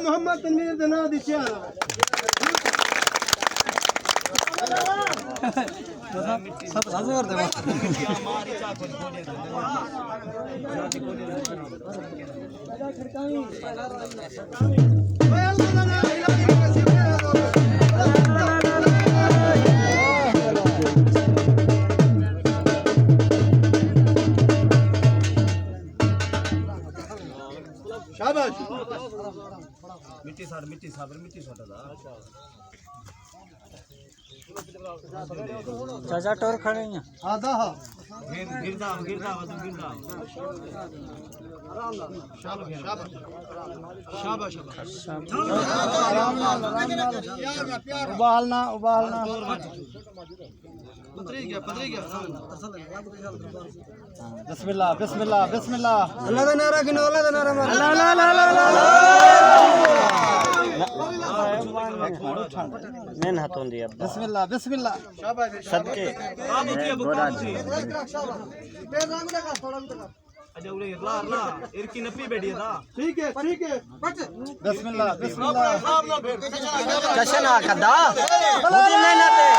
मोहम्मद तनवीर जना दिया सब साझा कर दे शाबाश मिट्टी सार चाचा टोर खड़े हैं आधा हां गिरदा शाबाश उबालना पदरी गया बिस्मिल्लाह अल्लाह का नारा गिनो अल्लाह का नारा मारो मैं हाथों दिया बिस्मिल्लाह सदके अच्छा उरे ला इरकी नपी बैठी था ठीक है बिस्मिल्लाह कशन आखदा खुदी मेहनत है